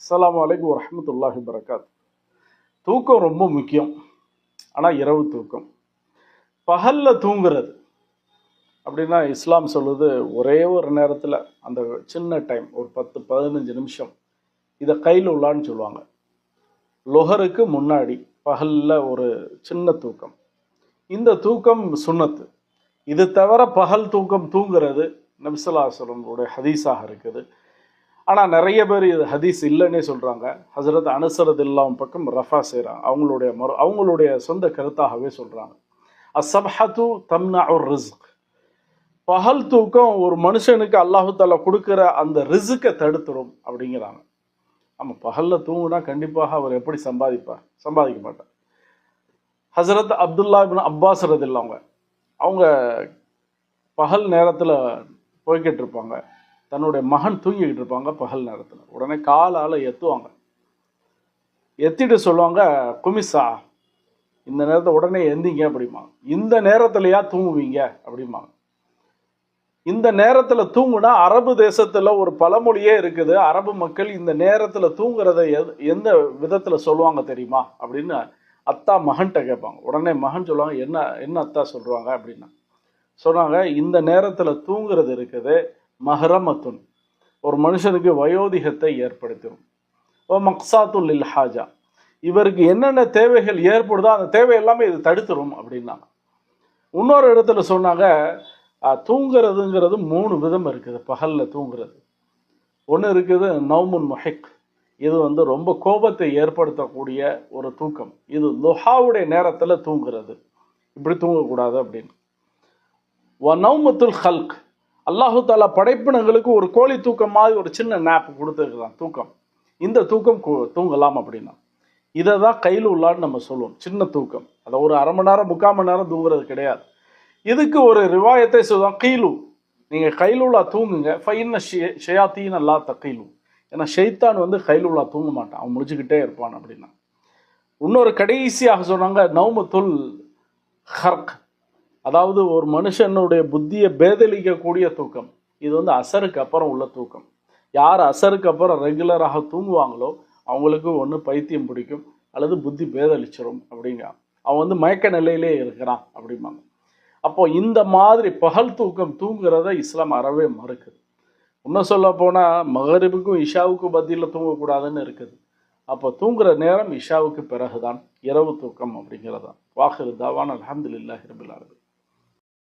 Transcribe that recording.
அஸ்ஸலாமு அலைக்கும் வரஹ்மத்துல்லாஹி வபரகாத். தூக்கம் ரொம்ப முக்கியம். ஆனால் இரவு தூக்கம். பகலில் தூங்குறது அப்படின்னா இஸ்லாம் சொல்லுது ஒரே ஒரு நேரத்தில் அந்த சின்ன டைம் ஒரு 10-15 நிமிஷம் இதை கையில் உள்ளான்னு சொல்லுவாங்க. லொஹருக்கு முன்னாடி பகலில் ஒரு சின்ன தூக்கம். இந்த தூக்கம் சுன்னத்து. இது தவிர பகல் தூக்கம் தூங்குறது நபி ஸல்லல்லாஹு அலைஹி வஸல்லம் ஹதீஸாக இருக்குது. ஆனால் நிறைய பேர் இது ஹதீஸ் இல்லைன்னே சொல்கிறாங்க. ஹஸரத் அனஸ் ரலியல்லாஹு பக்கம் ரஃபா செய்கிறாங்க. அவங்களுடைய சொந்த கருத்தாகவே சொல்கிறாங்க. அஸ்ஸப்ஹத்து தம்னஉர் ரிஸ்க். பகல் தூக்கம் ஒரு மனுஷனுக்கு அல்லாஹு தஆலா கொடுக்குற அந்த ரிஸ்க்கை தடுத்துரும் அப்படிங்கிறாங்க. நம்ம பகலில் தூங்குனா கண்டிப்பாக அவர் எப்படி சம்பாதிப்பார்? சம்பாதிக்க மாட்டார். ஹஸரத் அப்துல்லா இப்னு அப்பாஸ் ரலியல்லாஹு அவங்க பகல் நேரத்தில் போய்கிட்டு இருப்பாங்க. தன்னுடைய மகன் தூங்கிக்கிட்டு இருப்பாங்க பகல் நேரத்தில். உடனே காலால் எத்துவாங்க. எத்திட்டு சொல்லுவாங்க, குமிசா, இந்த நேரத்தை உடனே எந்திங்க அப்படிம்பாங்க. இந்த நேரத்துலையா தூங்குவீங்க அப்படிம்பாங்க. இந்த நேரத்தில் தூங்குனா அரபு தேசத்தில் ஒரு பழமொழியே இருக்குது. அரபு மக்கள் இந்த நேரத்தில் தூங்குறத எந்த விதத்தில் சொல்லுவாங்க தெரியுமா அப்படின்னு அத்தா மகன்கிட்ட கேட்பாங்க. உடனே மகன் சொல்லுவாங்க, என்ன என்ன அத்தா சொல்கிறாங்க அப்படின்னா சொன்னாங்க, இந்த நேரத்தில் தூங்குறது இருக்குது மஹரமத்துன், ஒரு மனுஷனுக்கு வயோதிகத்தை ஏற்படுத்தும். ஓ மக்சாத்துல் லில் ஹாஜா, இவருக்கு என்னென்ன தேவைகள் ஏற்படுதோ அந்த தேவை எல்லாமே இது தடுத்துரும் அப்படின்னாங்க. இன்னொரு இடத்துல சொன்னாங்க, தூங்குறதுங்கிறது 3 விதம் இருக்குது. பகலில் தூங்குறது ஒன்று இருக்குது நௌமுன் முஹிக். இது ரொம்ப கோபத்தை ஏற்படுத்தக்கூடிய ஒரு தூக்கம். இது லுஹாவுடைய நேரத்தில் தூங்குறது. இப்படி தூங்கக்கூடாது அப்படின்னு. வ நௌமத்துல் ஹல்க், அல்லாஹு தாலா படைப்பினங்களுக்கு ஒரு கோழி தூக்கம் மாதிரி ஒரு சின்ன நேப் கொடுத்துருக்குறான் தூக்கம். இந்த தூக்கம் தூங்கலாம் அப்படின்னா இதை தான் கையில் உள்ளான்னு நம்ம சொல்லுவோம். சின்ன தூக்கம். அதை ஒரு அரை மணி நேரம் 3/4 மணி நேரம் தூங்குறது கிடையாது. இதுக்கு ஒரு ரிவாயத்தை சொல்லுவாங்க, கீலு, நீங்கள் கைலுல்லா தூங்குங்க, ஃபைன்ன ஷயாத்தீன் அல்லா தக்கீலு, ஏன்னா ஷைத்தான் கைலுல்லா தூங்க மாட்டான், அவன் முடிச்சுக்கிட்டே இருப்பான் அப்படின்னா. இன்னொரு கடைசியாக சொன்னாங்க நௌமத்துல் ஹர்க், அதாவது ஒரு மனுஷனுடைய புத்தியை பேதலிக்கக்கூடிய தூக்கம். இது அசருக்கு அப்புறம் உள்ள தூக்கம். யார் அசருக்கு அப்புறம் ரெகுலராக தூங்குவாங்களோ அவங்களுக்கு ஒன்று பைத்தியம் பிடிக்கும் அல்லது புத்தி பேதலிச்சிரும் அப்படிங்க. அவன் மயக்க நிலையிலே இருக்கிறான் அப்படிம்பாங்க. அப்போ இந்த மாதிரி பகல் தூக்கம் தூங்குறத இஸ்லாம் அறவே மறுக்குது. இன்னும் சொல்ல போனால் மகரிபுக்கும் இஷாவுக்கும் மத்தியில் தூங்கக்கூடாதுன்னு இருக்குது. அப்போ தூங்குற நேரம் இஷாவுக்கு பிறகுதான் இரவு தூக்கம் அப்படிங்கிறதான். வாஹிரு தாவான் அல்ஹம்துலில்லாஹி ரப்பில் ஆலமீன்.